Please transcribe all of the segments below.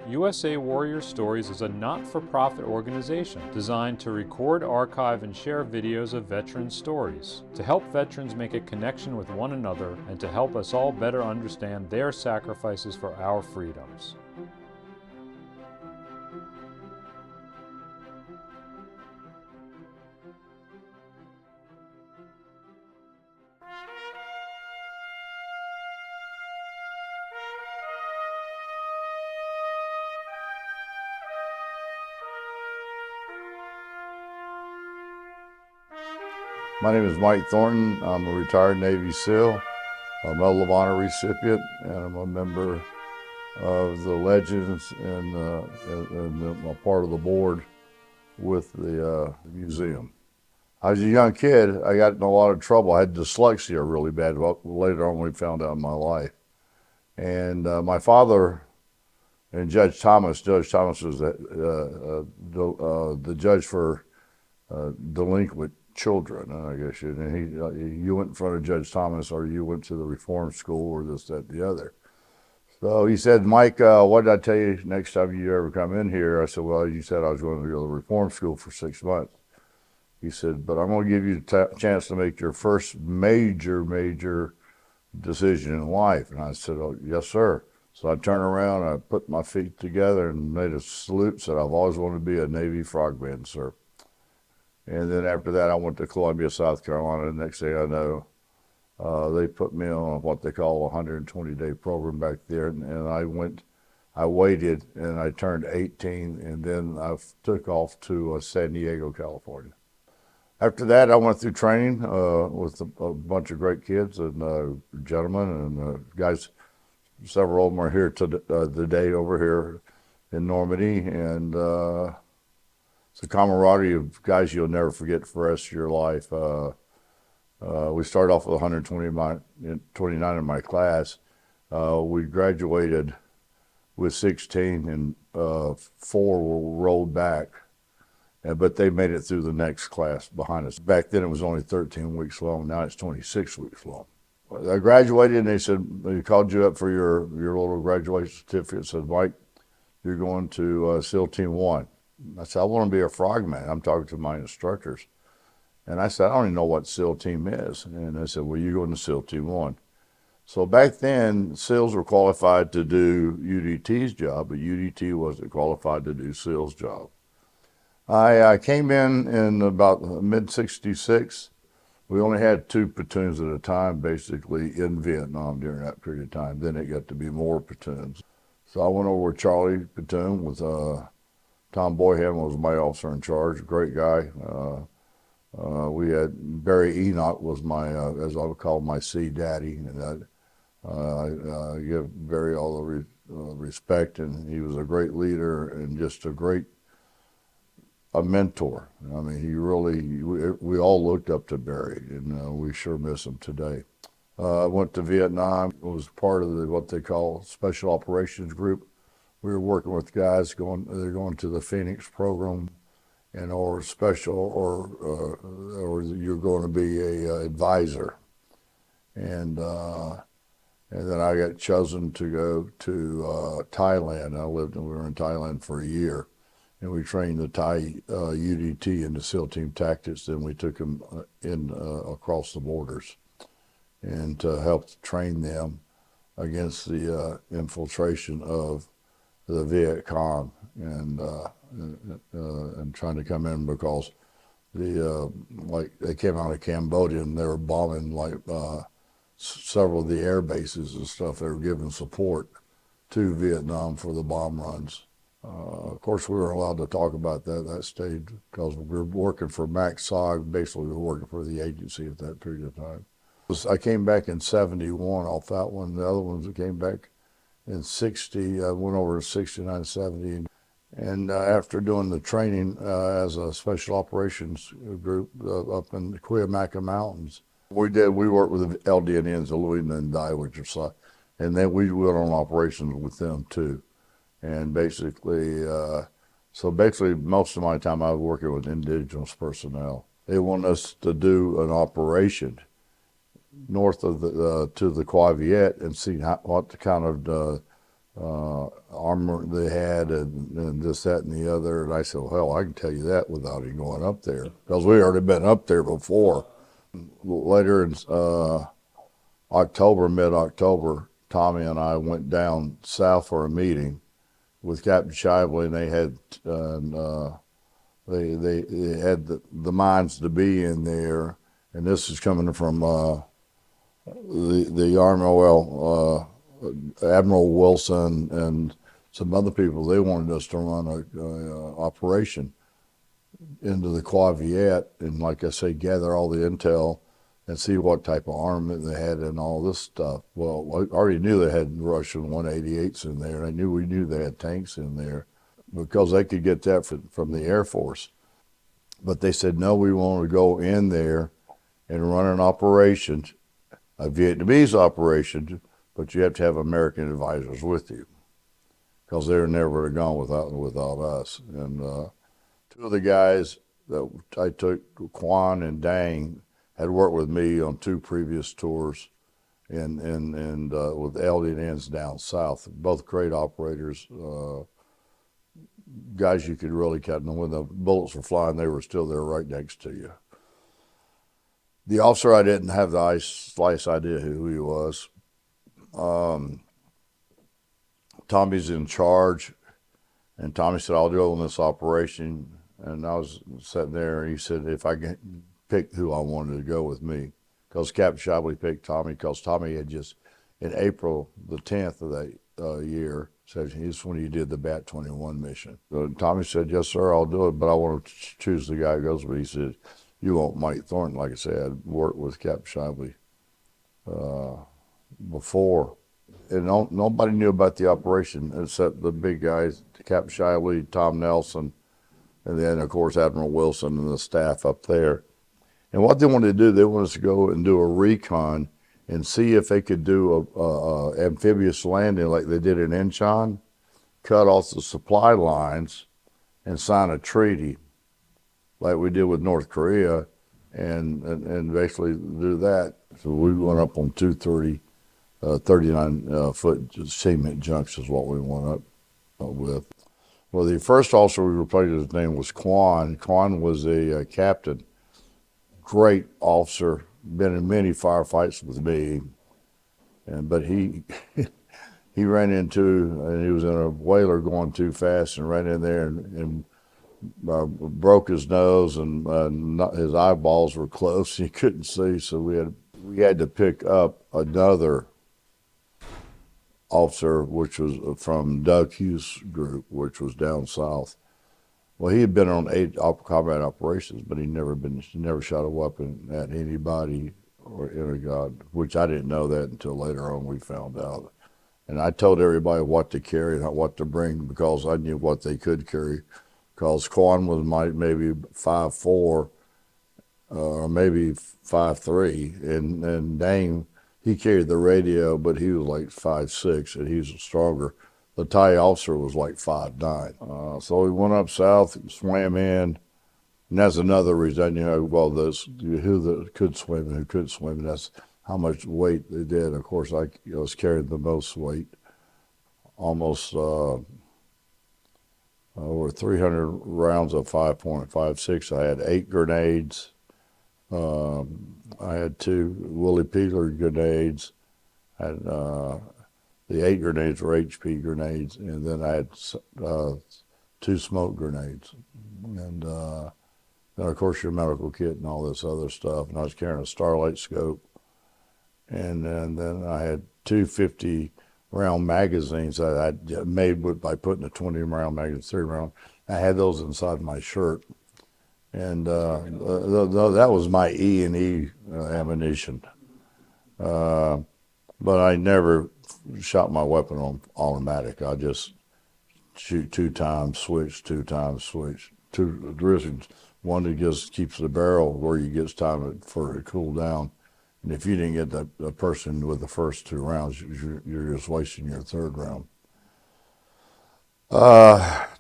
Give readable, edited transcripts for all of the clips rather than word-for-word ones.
USA Warrior Stories is a not-for-profit organization designed to record, archive, and share videos of veteran stories, to help veterans make a connection with one another, and to help us all better understand their sacrifices for our freedoms. My name is Mike Thornton. I'm a retired Navy SEAL, a Medal of Honor recipient, and I'm a member of the Legends and I'm a part of the board with the museum. I was a young kid. I got in a lot of trouble. I had dyslexia really bad. Later on, we found out in my life. And my father and Judge Thomas was the judge for delinquent children, I guess. You went in front of Judge Thomas, or you went to the reform school, or this, that, the other. So he said, Mike, what did I tell you next time you ever come in here? I said, well, you said I was going to go to the reform school for 6 months. He said, but I'm going to give you a chance to make your first major decision in life. And I said, oh, yes, sir. So I turned around, I put my feet together and made a salute, said, I've always wanted to be a Navy frogman, sir. And then after that, I went to Columbia, South Carolina. The next thing I know, they put me on what they call a 120-day program back there. And I waited, and I turned 18, and then I took off to San Diego, California. After that, I went through training with a bunch of great kids and gentlemen and guys. Several of them are here today over here in Normandy. And it's a camaraderie of guys you'll never forget for the rest of your life. We started off with 129 in my class. We graduated with 16, and 4 were rolled back, but they made it through the next class behind us. Back then it was only 13 weeks long. Now it's 26 weeks long. I graduated, and they said, they called you up for your little graduation certificate. Said, Mike, you're going to SEAL Team 1. I said, I want to be a frogman. I'm talking to my instructors. And I said, I don't even know what SEAL Team is. And they said, well, you're going to SEAL Team 1. So back then, SEALs were qualified to do UDT's job, but UDT wasn't qualified to do SEAL's job. I came in about mid-66. We only had 2 platoons at a time, basically, in Vietnam during that period of time. Then it got to be more platoons. So I went over with Charlie platoon with Tom Boyham was my officer in charge, great guy. We had Barry Enoch was my, as I would call my sea daddy. And I give Barry all the respect, and he was a great leader and just a mentor. I mean, he really, we all looked up to Barry, and we sure miss him today. I went to Vietnam, was part of what they call Special Operations Group. We were working with guys they're going to the Phoenix program, and or special, or you're going to be a advisor. And then I got chosen to go to Thailand. We were in Thailand for a year, and we trained the Thai UDT into SEAL Team Tactics. Then we took them across the borders, and to help train them against the infiltration of the Viet Cong and trying to come in, because like they came out of Cambodia and they were bombing like several of the air bases and stuff. They were giving support to Vietnam for the bomb runs. Of course, we weren't allowed to talk about that stage because we were working for MACSOG. Basically, we were working for the agency at that period of time. I came back in 71 off that one. The other ones that came back in 60, I went over to 69, 70. And after doing the training as a special operations group up in the Cuyamaca Mountains, we worked with the LDNNs, the Louis and Dai, which are, and then we went on operations with them too. And basically, most of my time I was working with indigenous personnel. They want us to do an operation north of to the Cửa Việt and see what kind of armor they had and this, that, and the other. And I said, well, hell, I can tell you that without even going up there because we already been up there before. Later in October, mid-October, Tommy and I went down south for a meeting with Captain Shively, and they had they had the mines to be in there, and this is coming from the Army. Well, Admiral Wilson and some other people. They wanted us to run a operation into the Cửa Việt, and like I say, gather all the intel and see what type of armament they had and all this stuff. Well, I already knew they had Russian 188s in there, and we knew they had tanks in there because they could get that from the Air Force. But they said, no, we want to go in there and run an operation, a Vietnamese operation, but you have to have American advisors with you because they were never gone without us. And two of the guys that I took, Quan and Dang, had worked with me on two previous tours and with LDNNs down south. Both great operators, guys you could really count. And when the bullets were flying, they were still there right next to you. The officer, I didn't have the slightest idea who he was. Tommy's in charge, and Tommy said, I'll do it on this operation. And I was sitting there, and he said, if I can pick who I wanted to go with me, because Captain Shively picked Tommy, because Tommy had just, in April the 10th of that year, said he's when he did the Bat-21 mission. So Tommy said, yes, sir, I'll do it, but I want to choose the guy who goes with me. He said, you want Mike Thornton. Like I said, I'd worked with Captain Shively before. And nobody knew about the operation except the big guys, Captain Shively, Tom Nelson, and then, of course, Admiral Wilson and the staff up there. And what they wanted to do, they wanted us to go and do a recon and see if they could do a amphibious landing like they did in Incheon, cut off the supply lines, and sign a treaty like we did with North Korea, and basically do that. So we went up on 39-foot cement junks is what we went up with. Well, the first officer we replaced, his name was Quan. Quan was a captain, great officer, been in many firefights with me, but he he ran into, and he was in a whaler going too fast and ran in there and broke his nose, and his eyeballs were closed. He couldn't see, so we had to pick up another officer, which was from Doug Hughes' group, which was down south. Well, he had been on 8 combat operations, but he never shot a weapon at anybody or any god, which I didn't know that until later on we found out. And I told everybody what to carry and what to bring because I knew what they could carry. Because Quan was maybe 5'4", or maybe 5'3", and Dang, he carried the radio, but he was like 5'6", and he was stronger. The Thai officer was like 5'9". So we went up south, swam in, and that's another reason, well, who could swim and who couldn't swim, and that's how much weight they did. Of course, I was carrying the most weight, almost over 300 rounds of 5.56. I had 8 grenades. I had 2 Willie Peeler grenades. The 8 grenades were HP grenades, and then I had 2 smoke grenades. And then, of course, your medical kit and all this other stuff. And I was carrying a Starlight scope. And then I had 2 50-round magazines that I made by putting a 20-round magazine, 30-round. I had those inside my shirt. And that was my E&E ammunition. But I never shot my weapon on automatic. I just shoot 2 times, switch, 2 times, switch. 2 reasons. One that just keeps the barrel where you get time for it to cool down. And if you didn't get the person with the first 2 rounds, you're just wasting your 3rd round.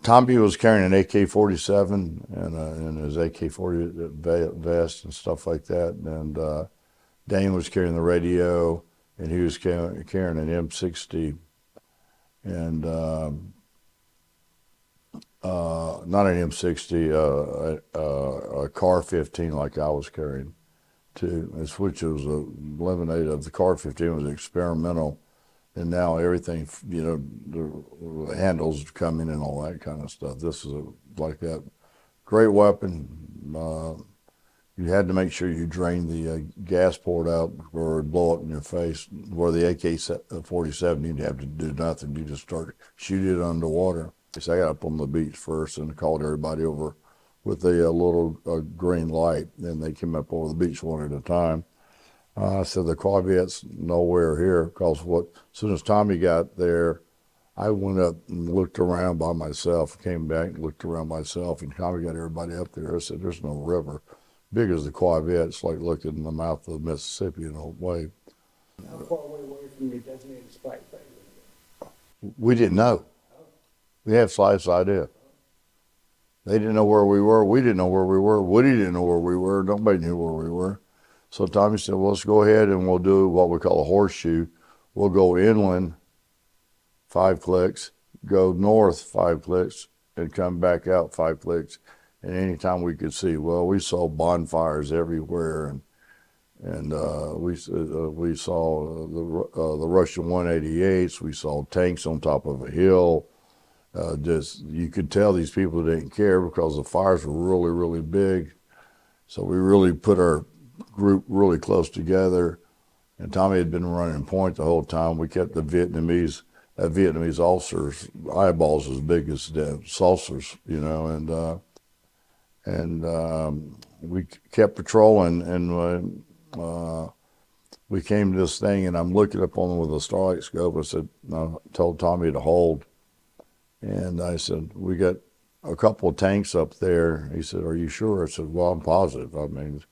Tommy was carrying an AK-47 and his AK-40 vest and stuff like that. And Dane was carrying the radio, and he was carrying an M60. and not an M60, a Car 15 like I was carrying too, which was a eliminated of the Car 15 was experimental, and now everything, you know, the handles come in and all that kind of stuff. This is like that. Great weapon. You had to make sure you drained the gas port out or it'd blow up in your face. Where the AK-47, you didn't have to do nothing. You just start shooting it underwater. So I got up on the beach first and called everybody over with a little green light. And they came up over the beach one at a time. I said, the Corvette's nowhere here, because as soon as Tommy got there, I went up and looked around by myself, came back and looked around myself, and Tommy got everybody up there. I said, there's no river. Big as the Corvette, it's like looking in the mouth of the Mississippi in a way. How far away from your designated strike phase? We didn't know. We had the slightest idea. They didn't know where we were. We didn't know where we were. Woody didn't know where we were. Nobody knew where we were. So Tommy said, well, let's go ahead and we'll do what we call a horseshoe. We'll go inland 5 clicks, go north 5 clicks, and come back out 5 clicks. And anytime we could see, well, we saw bonfires everywhere, and we saw the Russian 188s. We saw tanks on top of a hill. You could tell these people didn't care because the fires were really, really big. So we really put our group really close together. And Tommy had been running point the whole time. We kept the Vietnamese officers' eyeballs as big as the saucers, you know, and we kept patrolling, and we came to this thing, and I'm looking up on them with a starlight scope. I told Tommy to hold, and I said, we got a couple of tanks up there. He said, are you sure? I said, well, I'm positive. I mean,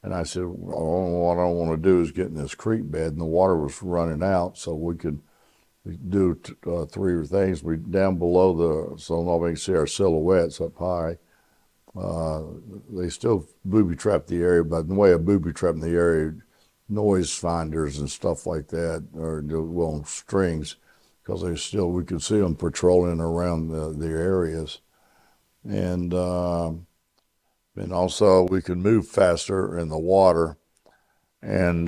and I said, well, what I don't want to do is get in this creek bed, and the water was running out, so we could do 3 things. We down below so nobody can see our silhouettes up high. They still booby trap the area, but in the way of booby trapping the area, noise finders and stuff like that, or well, strings, because we could see them patrolling around the areas, and also we could move faster in the water, and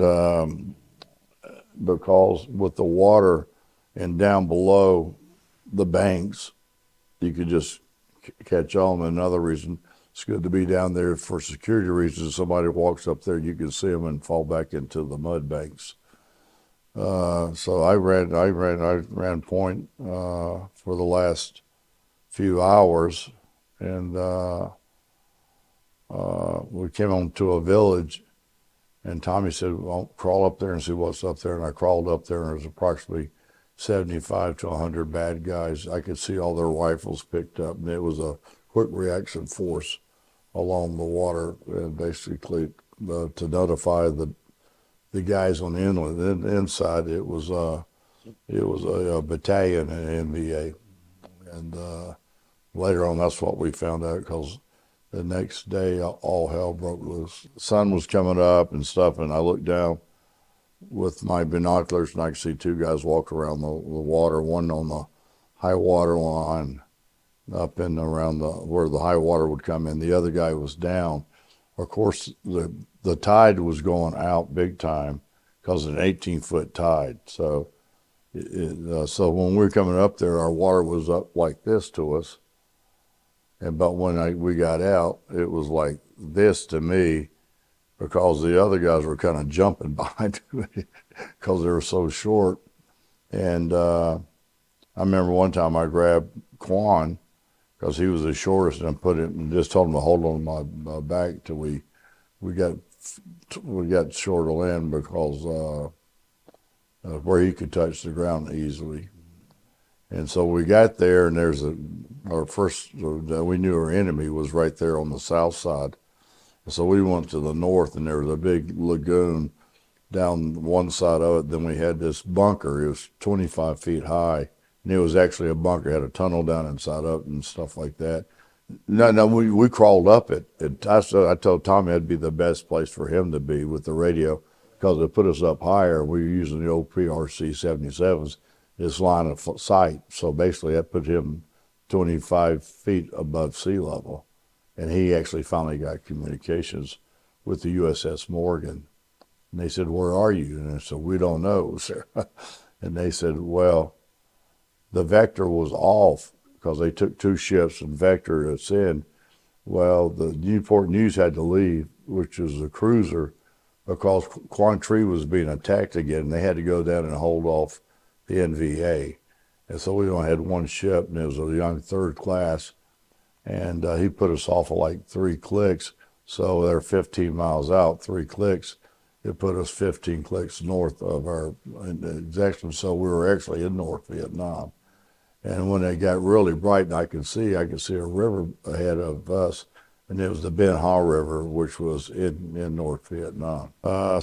because with the water and down below the banks, you could just catch on. Another reason it's good to be down there for security reasons. If somebody walks up there, you can see them and fall back into the mud banks. So I ran point for the last few hours, and we came on to a village, and Tommy said, well, crawl up there and see what's up there. And I crawled up there, and there was approximately 75 to 100 bad guys. I could see all their rifles picked up, and it was a quick reaction force along the water, and basically to notify the guys on the inland. And inside, it was a battalion in NVA, and later on, that's what we found out, because the next day, all hell broke loose. The sun was coming up and stuff, and I looked down with my binoculars, and I could see 2 guys walk around the water, one on the high water line up and around where the high water would come in. The other guy was down. Of course, the tide was going out big time because of an 18-foot tide. So, so when we were coming up there, our water was up like this to us. But when we got out, it was like this to me, because the other guys were kind of jumping behind me because they were so short. And I remember one time I grabbed Quan, because he was the shortest, and put it and just told him to hold on my back till we got short of land, because where he could touch the ground easily. And so we got there, and we knew our enemy was right there on the south side. And so we went to the north, and there was a big lagoon down one side of it. Then we had this bunker. It was 25 feet high, and it was actually a bunker. It had a tunnel down inside of it and stuff like that. No, we crawled up it. I told Tommy it'd be the best place for him to be with the radio, because it put us up higher. We were using the old PRC 77s. his line of sight. So basically that put him 25 feet above sea level. And he actually finally got communications with the USS Morgan. And they said, "Where are you?" And I said, "We don't know, sir." And they said, "Well, the vector was off because they took two ships and vectored us in." Well, the Newport News had to leave, which was a cruiser, because Quảng Trị was being attacked again. And they had to go down and hold off the NVA. And so we only had one ship, and it was a young third class. And he put us off of like 3 clicks. So they're 15 miles out, 3 clicks. It put us 15 clicks north of our exaction. So we were actually in North Vietnam. And when it got really bright and I could see a river ahead of us, and it was the Ben Ha River, which was in North Vietnam.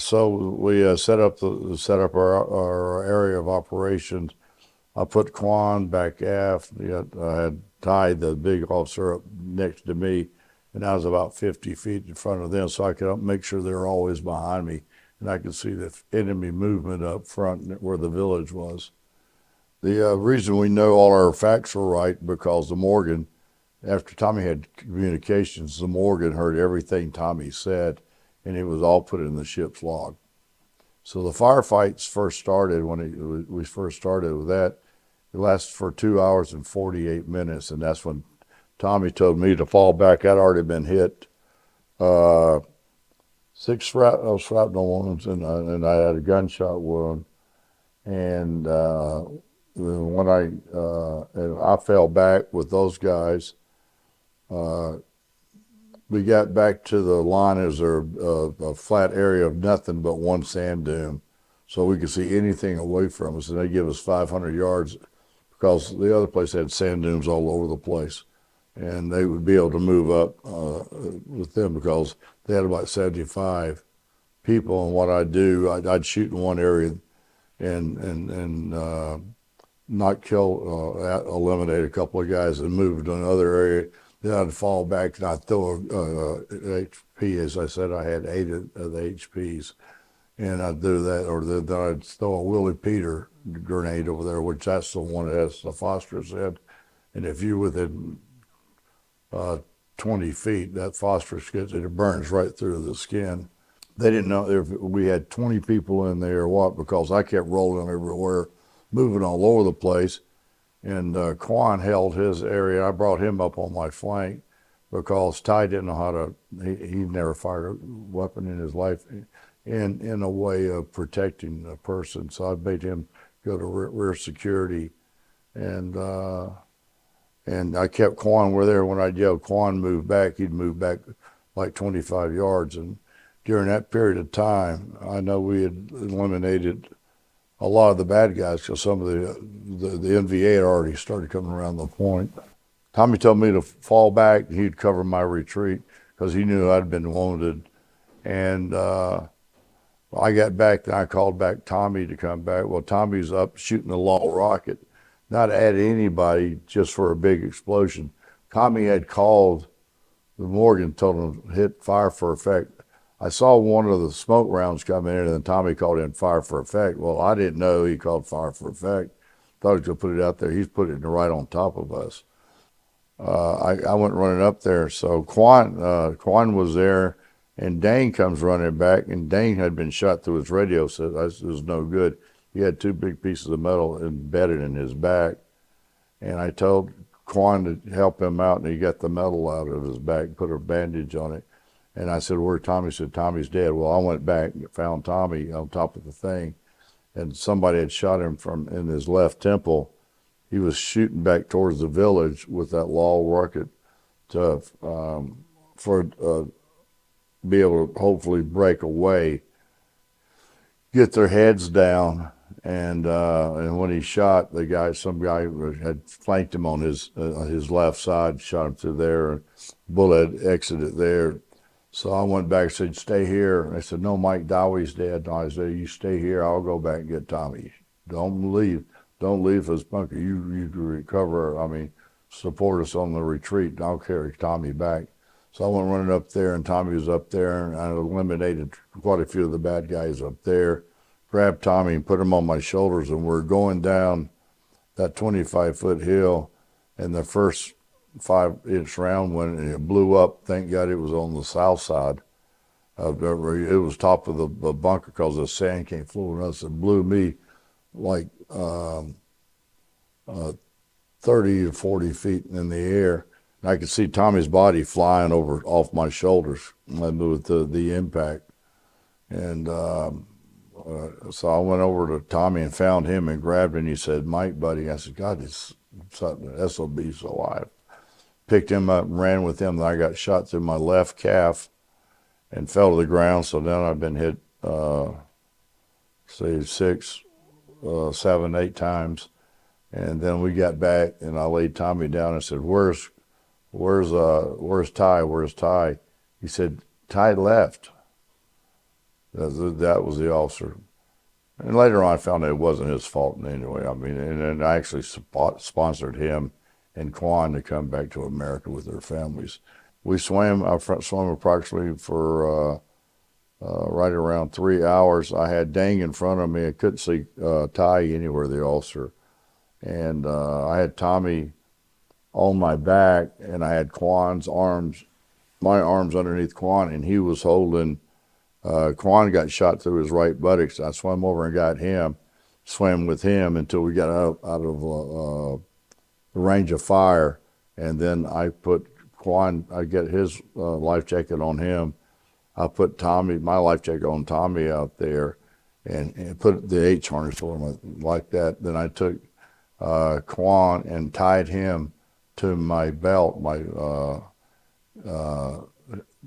So we set up our area of operations. I put Quan back aft. I had tied the big officer up next to me, and I was about 50 feet in front of them, so I could make sure they were always behind me, and I could see the enemy movement up front where the village was. The reason we know all our facts were right, because the Morgan, after Tommy had communications, the Morgan heard everything Tommy said, and it was all put in the ship's log. So the firefights first started when we first started with that. It lasted for 2 hours and 48 minutes, and that's when Tommy told me to fall back. I'd already been hit 6 shrapnel wounds, and I had a gunshot wound. And when I fell back with those guys, we got back to the line. As a flat area of nothing but one sand dune, so we could see anything away from us. And they give us 500 yards because the other place had sand dunes all over the place, and they would be able to move up with them because they had about 75 people. And what I'd do, I'd shoot in one area and not kill, eliminate a couple of guys and move to another area. Then I'd fall back and I'd throw a HP. As I said, I had 8 of the HPs, and I'd do that, or then I'd throw a Willie Peter grenade over there, which that's the one that has the phosphorus in. And if you're within 20 feet, that phosphorus it burns right through the skin. They didn't know if we had 20 people in there or what, because I kept rolling everywhere, moving all over the place. And Quan held his area. I brought him up on my flank because Ty didn't know how to, he never fired a weapon in his life in a way of protecting a person. So I made him go to rear security. And I kept Quan where there. When I'd yell, "Quan, move back," he'd move back like 25 yards. And during that period of time, I know we had eliminated a lot of the bad guys because some of the NVA had already started coming around the point. Tommy told me to fall back, and he'd cover my retreat because he knew I'd been wounded. And I got back, and I called back Tommy to come back. Well, Tommy's up shooting a long rocket, not at anybody, just for a big explosion. Tommy had called the Morgan, told him to hit fire for effect. I saw one of the smoke rounds come in, and then Tommy called in fire for effect. Well, I didn't know he called fire for effect. Thought he was going to put it out there. He's putting it right on top of us. I went running up there. So Quan was there, and Dane comes running back, and Dane had been shot through his radio, so it was no good. He had 2 big pieces of metal embedded in his back, and I told Quan to help him out, and he got the metal out of his back, put a bandage on it. And I said, "Where Tommy?" He said, "Tommy's dead." Well, I went back and found Tommy on top of the thing, and somebody had shot him in his left temple. He was shooting back towards the village with that law rocket to be able to hopefully break away, get their heads down, and when he shot the guy, some guy had flanked him on his left side, shot him through there, and bullet had exited there. So I went back and said, "Stay here." And they said, "No, Mike Dowie's dead." No, I said, "You stay here. I'll go back and get Tommy. Don't leave. Don't leave this bunker. You recover. Support us on the retreat, and I'll carry Tommy back." So I went running up there, and Tommy was up there, and I eliminated quite a few of the bad guys up there, grabbed Tommy and put him on my shoulders, and we're going down that 25-foot hill, and the first 5-inch round when it blew up, thank God it was on the south side. It was top of the bunker because the sand came flowing us. It blew me like 30 to 40 feet in the air. And I could see Tommy's body flying over off my shoulders with the impact. And so I went over to Tommy and found him and grabbed him. And he said, "Mike, buddy." I said, "God, this SOB's alive." Picked him up and ran with him. Then I got shot through my left calf and fell to the ground. So then I've been hit, say 6, 7, 8 times. And then we got back, and I laid Tommy down and said, "Where's Ty? Where's Ty?" He said, "Ty left." That was the officer. And later on, I found that it wasn't his fault anyway. I mean, and I actually sponsored him and Quan to come back to America with their families. We swam approximately for right around 3 hours. I had Dang in front of me. I couldn't see Ty anywhere, the officer. And I had Tommy on my back, and I had Quan's arms, my arms underneath Quan, and he was holding, Quan got shot through his right buttocks. I swam over and got him, swam with him until we got out of the range of fire. And then I put Quan, I get his life jacket on him. I put Tommy, my life jacket on Tommy out there and put the H harness on him like that. Then I took Quan and tied him to my belt,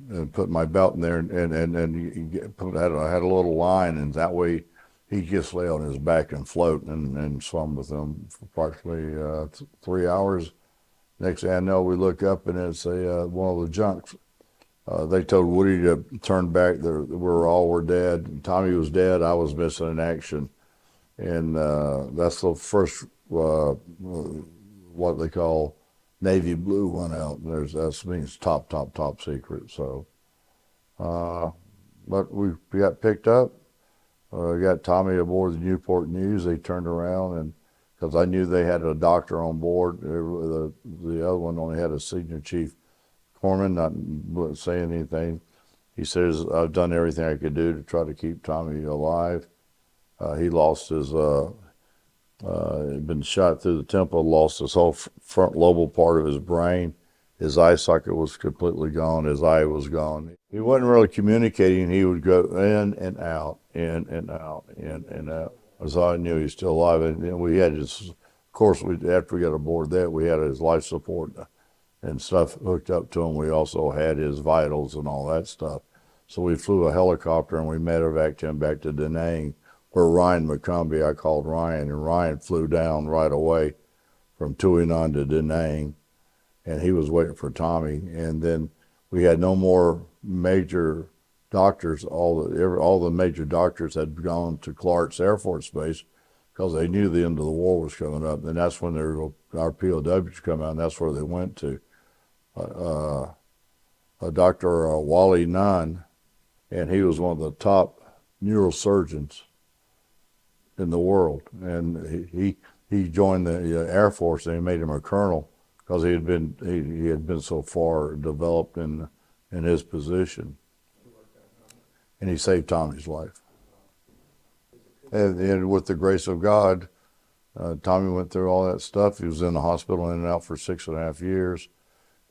and put my belt in there, and I had a little line, and that way he just lay on his back and float, and swum with them for approximately 3 hours. Next thing I know, we look up and it's one of the junks. They told Woody to turn back. We're dead. Tommy was dead. I was missing in action, and that's the first what they call Navy Blue went out. That means top secret. So, but we got picked up. Got Tommy aboard the Newport News. They turned around, and because I knew they had a doctor on board, the other one only had a senior chief corpsman, not saying anything. He says, "I've done everything I could do to try to keep Tommy alive." He lost his. He'd been shot through the temple, lost his whole front lobal part of his brain. His eye socket was completely gone. His eye was gone. He wasn't really communicating. He would go in and out, in and out, in and out. That's how I knew he was still alive. And we had his, of course, after we got aboard that, we had his life support and stuff hooked up to him. We also had his vitals and all that stuff. So we flew a helicopter and we medevaced him back to Da Nang, where Ryan McCombie, I called Ryan, and Ryan flew down right away from Tuinan to Da Nang, and he was waiting for Tommy. And then we had no more major doctors. All the major doctors had gone to Clark's Air Force Base because they knew the end of the war was coming up. And that's when our POWs come out, and that's where they went to. Dr. Wally Nunn, and he was one of the top neurosurgeons in the world, and he joined the Air Force, and he made him a colonel because he had been so far developed in his position, and he saved Tommy's life. And with the grace of God, Tommy went through all that stuff. He was in the hospital in and out for 6.5 years,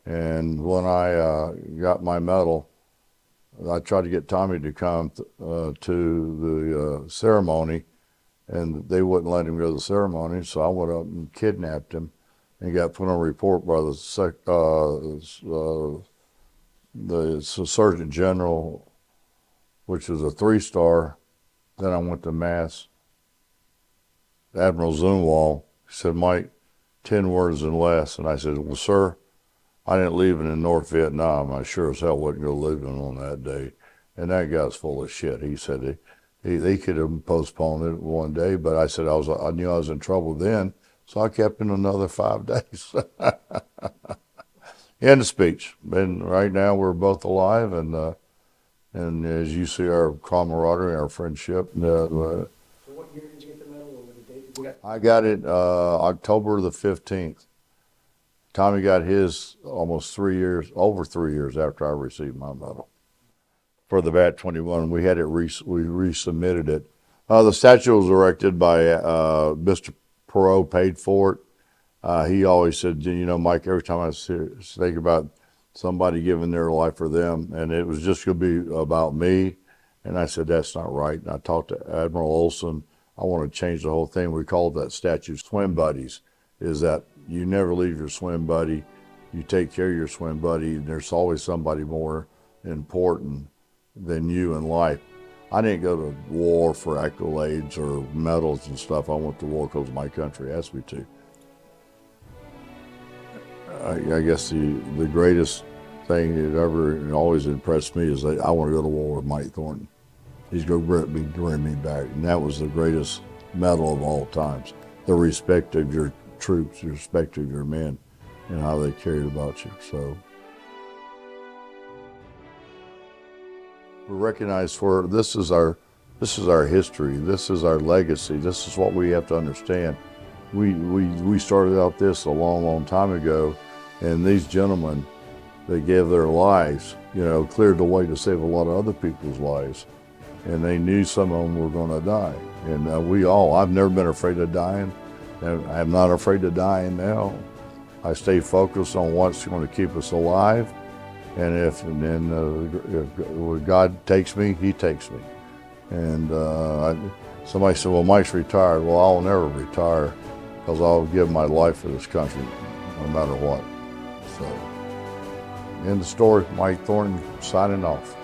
and when I got my medal, I tried to get Tommy to come to the ceremony, and they wouldn't let him go to the ceremony, so I went up and kidnapped him and got put on a report by the Surgeon General, which was a 3-star. Then I went to Mass. Admiral Zumwalt said, "Mike, 10 words and less." And I said, "Well, sir, I didn't leave in North Vietnam. I sure as hell wasn't going to leave him on that day." And that guy's full of shit. He said they could have postponed it one day, but I said I knew I was in trouble then, so I kept him another 5 days. End of speech. And right now we're both alive, and as you see, our camaraderie, our friendship. So what year did you get the medal, or what date did you get? I got it October the 15th. Tommy got his almost 3 years, over 3 years after I received my medal. For the VAT 21, we had it, we resubmitted it. The statue was erected by Mr. Perot, paid for it. He always said, you know, Mike, every time I think about somebody giving their life for them, and it was just going to be about me. And I said, that's not right. And I talked to Admiral Olson. I want to change the whole thing. We called that statue swim buddies, is that you never leave your swim buddy. You take care of your swim buddy. And there's always somebody more important than you in life. I didn't go to war for accolades or medals and stuff. I went to war because my country asked me to. I guess the greatest thing that ever always impressed me is that I want to go to war with Mike Thornton. He's going to bring me back. And that was the greatest medal of all times. The respect of your troops, the respect of your men, and how they cared about you. So we're recognized for this is our history. This is our legacy. This is what we have to understand. We started out this a long time ago, and these gentlemen, they gave their lives, you know, cleared the way to save a lot of other people's lives. And they knew some of them were going to die. And I've never been afraid of dying. And I'm not afraid of dying now. I stay focused on what's going to keep us alive. And if God takes me, he takes me. And somebody said, well, Mike's retired. Well, I'll never retire because I'll give my life for this country no matter what. So, end of story. Mike Thornton signing off.